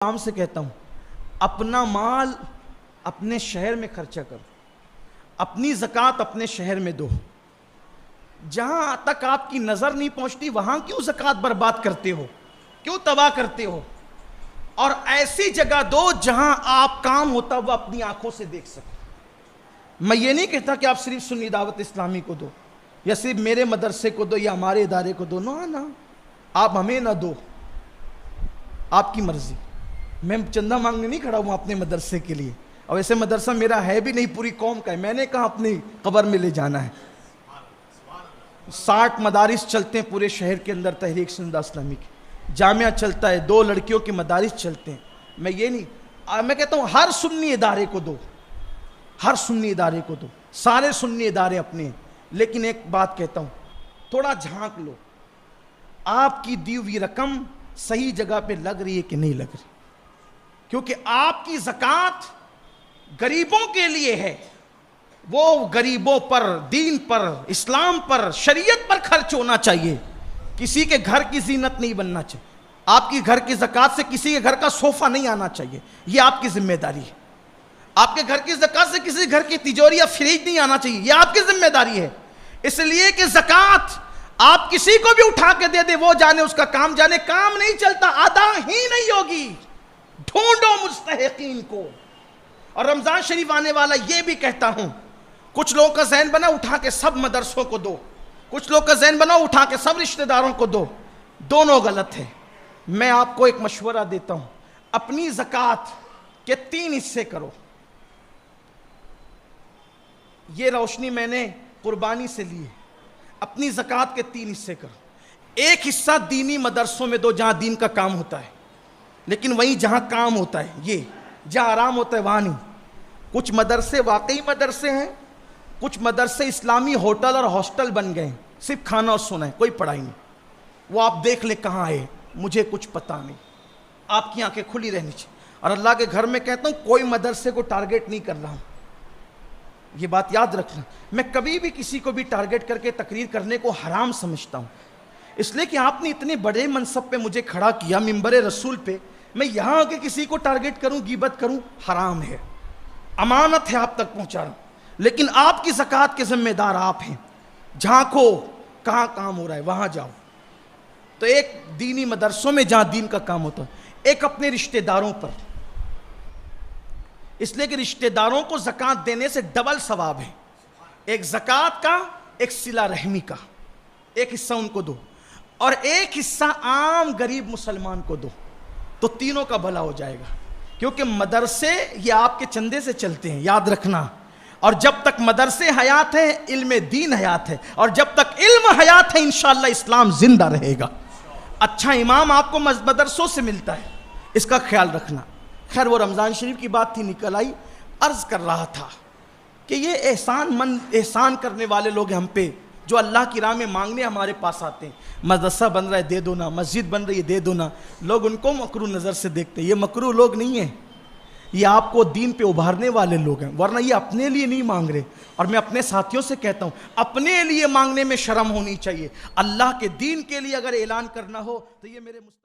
عام سے کہتا ہوں، اپنا مال اپنے شہر میں خرچہ کرو، اپنی زکوٰۃ اپنے شہر میں دو۔ جہاں تک آپ کی نظر نہیں پہنچتی وہاں کیوں زکوٰۃ برباد کرتے ہو، کیوں تباہ کرتے ہو؟ اور ایسی جگہ دو جہاں آپ کام ہوتا وہ اپنی آنکھوں سے دیکھ سکیں۔ میں یہ نہیں کہتا کہ آپ صرف سنی دعوت اسلامی کو دو، یا صرف میرے مدرسے کو دو، یا ہمارے ادارے کو دو۔ نہ آپ ہمیں نہ دو، آپ کی مرضی۔ میں چندہ مانگنے نہیں کھڑا ہوں اپنے مدرسے کے لیے، اور ایسے مدرسہ میرا ہے بھی نہیں، پوری قوم کا ہے۔ میں نے کہا اپنی قبر میں لے جانا ہے۔ 60 مدارس چلتے ہیں پورے شہر کے اندر تحریک سنیدہ اسلامی کے، جامعہ چلتا ہے، 2 لڑکیوں کے مدارس چلتے ہیں۔ میں یہ نہیں، میں کہتا ہوں ہر سنی ادارے کو دو، ہر سنی ادارے کو دو، سارے سنی ادارے اپنے ہیں۔ لیکن ایک بات کہتا ہوں، تھوڑا جھانک لو، آپ کی دی ہوئی رقم صحیح جگہ پہ لگ رہی ہے کہ نہیں لگ رہی، کیونکہ آپ کی زکوٰۃ غریبوں کے لیے ہے۔ وہ غریبوں پر، دین پر، اسلام پر، شریعت پر خرچ ہونا چاہیے، کسی کے گھر کی زینت نہیں بننا چاہیے۔ آپ کی گھر کی زکوٰۃ سے کسی کے گھر کا صوفہ نہیں آنا چاہیے، یہ آپ کی ذمہ داری ہے۔ آپ کے گھر کی زکوٰۃ سے کسی گھر کی تجوری یا فریج نہیں آنا چاہیے، یہ آپ کی ذمہ داری ہے۔ اس لیے کہ زکوٰۃ آپ کسی کو بھی اٹھا کے دے دے، وہ جانے اس کا کام جانے، کام نہیں چلتا، ادا ہی نہیں ہوگی۔ ڈھونڈو مستحقین کو۔ اور رمضان شریف آنے والا، یہ بھی کہتا ہوں، کچھ لوگوں کا ذہن بنا اٹھا کے سب مدرسوں کو دو، کچھ لوگ کا ذہن بنا اٹھا کے سب رشتہ داروں کو دو، دونوں غلط ہے۔ میں آپ کو ایک مشورہ دیتا ہوں، اپنی زکوٰۃ کے 3 حصے کرو۔ یہ روشنی میں نے قربانی سے لی ہے۔ اپنی زکوٰۃ کے 3 حصے کرو۔ ایک حصہ دینی مدرسوں میں دو جہاں دین کا کام ہوتا ہے، لیکن وہیں جہاں کام ہوتا ہے، یہ جہاں آرام ہوتا ہے وہاں نہیں۔ کچھ مدرسے واقعی مدرسے ہیں، کچھ مدرسے اسلامی ہوٹل اور ہاسٹل بن گئے ہیں، صرف کھانا اور سونا ہے، کوئی پڑھائی نہیں۔ وہ آپ دیکھ لیں کہاں آئے، مجھے کچھ پتہ نہیں۔ آپ کی آنکھیں کھلی رہنی چاہیے۔ اور اللہ کے گھر میں کہتا ہوں، کوئی مدرسے کو ٹارگٹ نہیں کر رہا ہوں، یہ بات یاد رکھنا۔ میں کبھی بھی کسی کو بھی ٹارگٹ کر کے تقریر کرنے کو حرام سمجھتا ہوں، اس لیے کہ آپ نے اتنے بڑے منصب پہ مجھے کھڑا کیا، منبر رسول پہ، میں یہاں آ کے کسی کو ٹارگٹ کروں، غیبت کروں، حرام ہے۔ امانت ہے آپ تک پہنچا رہا ہوں، لیکن آپ کی زکوٰۃ کے ذمہ دار آپ ہیں۔ جھانکو کہاں کام ہو رہا ہے، وہاں جاؤ۔ تو ایک دینی مدرسوں میں جہاں دین کا کام ہوتا ہے، ایک اپنے رشتہ داروں پر، اس لیے کہ رشتہ داروں کو زکوٰۃ دینے سے ڈبل ثواب ہے۔ ایک زکوٰۃ کا، ایک صلہ رحمی کا، ایک حصہ ان کو دو، اور ایک حصہ عام غریب مسلمان کو دو، تو تینوں کا بھلا ہو جائے گا۔ کیونکہ مدرسے یہ آپ کے چندے سے چلتے ہیں، یاد رکھنا۔ اور جب تک مدرسے حیات ہیں، علم دین حیات ہے، اور جب تک علم حیات ہے انشاءاللہ اسلام زندہ رہے گا۔ اچھا امام آپ کو مدرسوں سے ملتا ہے، اس کا خیال رکھنا۔ خیر وہ رمضان شریف کی بات تھی، نکل آئی۔ عرض کر رہا تھا کہ یہ احسان کرنے والے لوگ ہم پہ، جو اللہ کی راہ میں مانگنے ہمارے پاس آتے ہیں، مدرسہ بن رہا ہے دے دو نا، مسجد بن رہی ہے دے دو نا، لوگ ان کو مکروہ نظر سے دیکھتے ہیں۔ یہ مکروہ لوگ نہیں ہیں، یہ آپ کو دین پہ ابھارنے والے لوگ ہیں، ورنہ یہ اپنے لیے نہیں مانگ رہے۔ اور میں اپنے ساتھیوں سے کہتا ہوں، اپنے لیے مانگنے میں شرم ہونی چاہیے۔ اللہ کے دین کے لیے اگر اعلان کرنا ہو تو یہ میرے